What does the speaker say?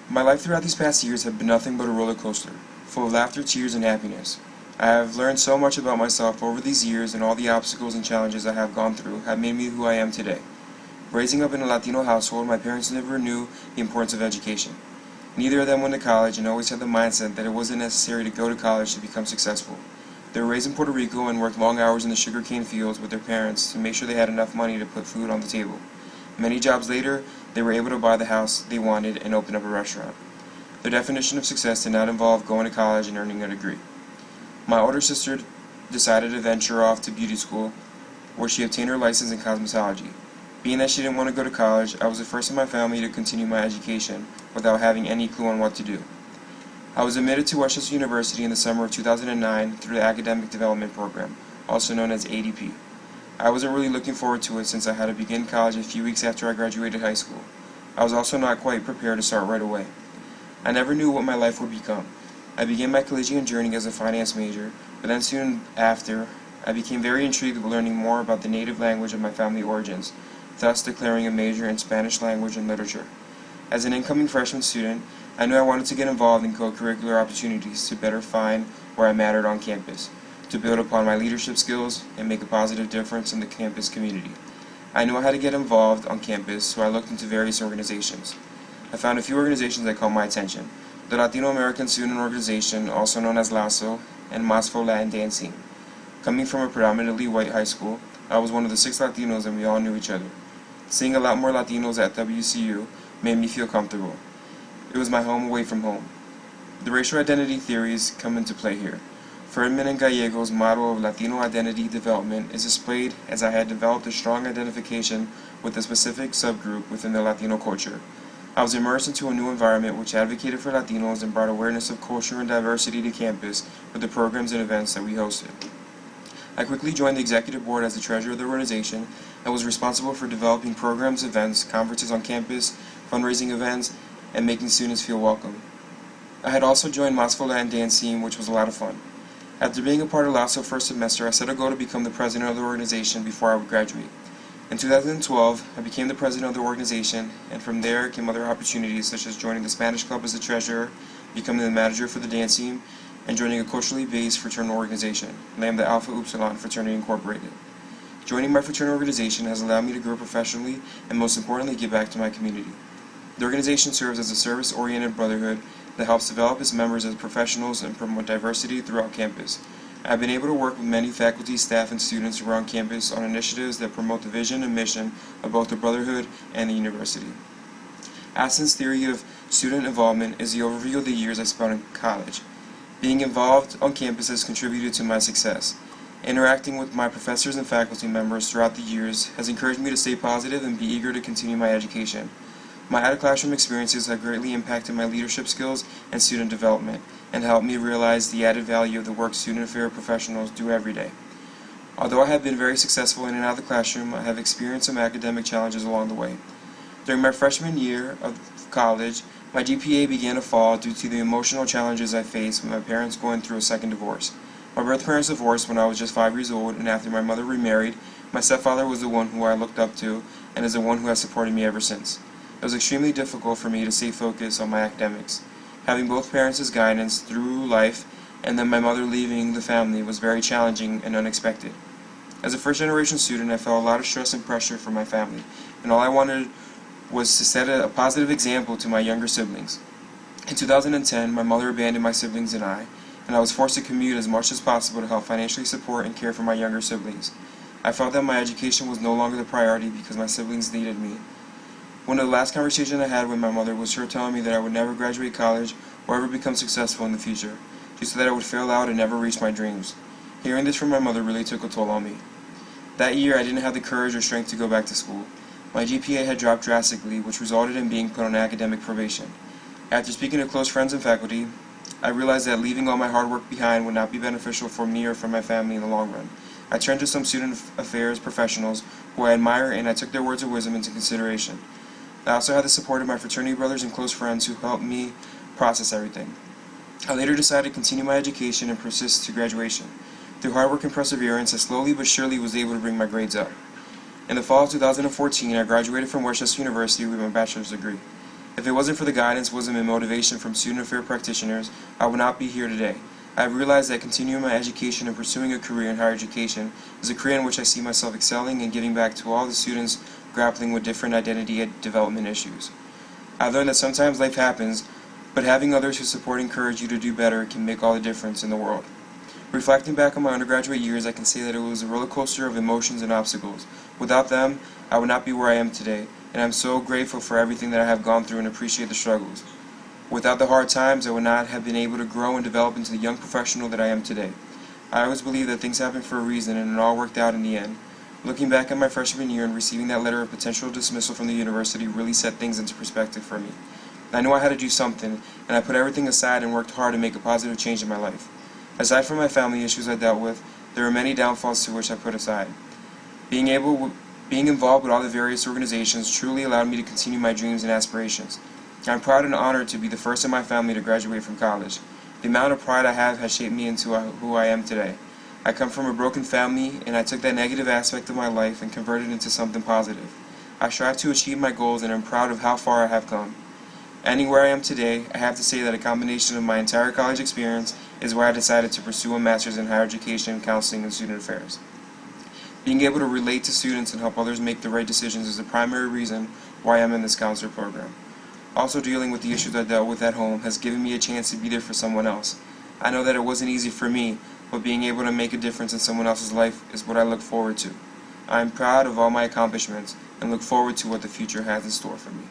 My life throughout these past years have been nothing but a roller coaster, full of laughter, tears, and happiness. I have learned so much about myself over these years, and all the obstacles and challenges I have gone through have made me who I am today. Raising up in a Latino household, my parents never knew the importance of education. Neither of them went to college and always had the mindset that it wasn't necessary to go to college to become successful. They were raised in Puerto Rico and worked long hours in the sugarcane fields with their parents to make sure they had enough money to put food on the table. Many jobs later, they were able to buy the house they wanted and open up a restaurant. Their definition of success did not involve going to college and earning a degree. My older sister decided to venture off to beauty school, where she obtained her license in cosmetology. Being that she didn't want to go to college, I was the first in my family to continue my education without having any clue on what to do. I was admitted to Westchester University in the summer of 2009 through the Academic Development Program, also known as ADP. I wasn't really looking forward to it since I had to begin college a few weeks after I graduated high school. I was also not quite prepared to start right away. I never knew what my life would become. I began my collegiate journey as a finance major, but then soon after, I became very intrigued with learning more about the native language of my family origins, thus declaring a major in Spanish language and literature. As an incoming freshman student, I knew I wanted to get involved in co-curricular opportunities to better find where I mattered on campus, to build upon my leadership skills and make a positive difference in the campus community. I knew how to get involved on campus, so I looked into various organizations. I found a few organizations that caught my attention: the Latino American Student Organization, also known as LASO, and MASFO Latin Dancing. Coming from a predominantly white high school, I was one of the 6 Latinos and we all knew each other. Seeing a lot more Latinos at WCU made me feel comfortable. It was my home away from home. The racial identity theories come into play here. Ferdinand and Gallego's model of Latino identity development is displayed as I had developed a strong identification with a specific subgroup within the Latino culture. I was immersed into a new environment which advocated for Latinos and brought awareness of culture and diversity to campus with the programs and events that we hosted. I quickly joined the executive board as the treasurer of the organization and was responsible for developing programs, events, conferences on campus, fundraising events, and making students feel welcome. I had also joined MASFO Latin Dance Team, which was a lot of fun. After being a part of LASO first semester, I set a goal to become the president of the organization before I would graduate. In 2012, I became the president of the organization, and from there came other opportunities such as joining the Spanish club as the treasurer, becoming the manager for the dance team, and joining a culturally based fraternal organization, Lambda Alpha Upsilon Fraternity Incorporated. Joining my fraternal organization has allowed me to grow professionally and most importantly give back to my community. The organization serves as a service-oriented brotherhood that helps develop its members as professionals and promote diversity throughout campus. I have been able to work with many faculty, staff, and students around campus on initiatives that promote the vision and mission of both the brotherhood and the university. Aston's theory of student involvement is the overview of the years I spent in college. Being involved on campus has contributed to my success. Interacting with my professors and faculty members throughout the years has encouraged me to stay positive and be eager to continue my education. My out-of-classroom experiences have greatly impacted my leadership skills and student development, and helped me realize the added value of the work student affairs professionals do every day. Although I have been very successful in and out of the classroom, I have experienced some academic challenges along the way. During my freshman year of college, my GPA began to fall due to the emotional challenges I faced with my parents going through a second divorce. My birth parents divorced when I was just 5 years old, and after my mother remarried, my stepfather was the one who I looked up to and is the one who has supported me ever since. It was extremely difficult for me to stay focused on my academics. Having both parents as guidance through life, and then my mother leaving the family, was very challenging and unexpected. As a first-generation student, I felt a lot of stress and pressure from my family, and all I wanted was to set a positive example to my younger siblings. In 2010, my mother abandoned my siblings and I was forced to commute as much as possible to help financially support and care for my younger siblings. I felt that my education was no longer the priority because my siblings needed me. One of the last conversations I had with my mother was her telling me that I would never graduate college or ever become successful in the future. She said that I would fail out and never reach my dreams. Hearing this from my mother really took a toll on me. That year I didn't have the courage or strength to go back to school. My GPA had dropped drastically, which resulted in being put on academic probation. After speaking to close friends and faculty, I realized that leaving all my hard work behind would not be beneficial for me or for my family in the long run. I turned to some student affairs professionals who I admire, and I took their words of wisdom into consideration. I also had the support of my fraternity brothers and close friends who helped me process everything. I later decided to continue my education and persist to graduation. Through hard work and perseverance, I slowly but surely was able to bring my grades up. In the fall of 2014, I graduated from Westchester University with my bachelor's degree. If it wasn't for the guidance, wisdom, and motivation from student affair practitioners, I would not be here today. I have realized that continuing my education and pursuing a career in higher education is a career in which I see myself excelling and giving back to all the students grappling with different identity and development issues. I've learned that sometimes life happens, but having others who support and encourage you to do better can make all the difference in the world. Reflecting back on my undergraduate years, I can say that it was a roller coaster of emotions and obstacles. Without them, I would not be where I am today, and I'm so grateful for everything that I have gone through and appreciate the struggles. Without the hard times, I would not have been able to grow and develop into the young professional that I am today. I always believe that things happen for a reason, and it all worked out in the end. Looking back at my freshman year and receiving that letter of potential dismissal from the university really set things into perspective for me. I knew I had to do something, and I put everything aside and worked hard to make a positive change in my life. Aside from my family issues I dealt with, there were many downfalls to which I put aside. Being involved with all the various organizations truly allowed me to continue my dreams and aspirations. I'm proud and honored to be the first in my family to graduate from college. The amount of pride I have has shaped me into who I am today. I come from a broken family, and I took that negative aspect of my life and converted it into something positive. I strive to achieve my goals, and I'm proud of how far I have come. Ending where I am today, I have to say that a combination of my entire college experience is why I decided to pursue a master's in higher education, counseling, and student affairs. Being able to relate to students and help others make the right decisions is the primary reason why I'm in this counselor program. Also, dealing with the issues I dealt with at home has given me a chance to be there for someone else. I know that it wasn't easy for me, but being able to make a difference in someone else's life is what I look forward to. I am proud of all my accomplishments and look forward to what the future has in store for me.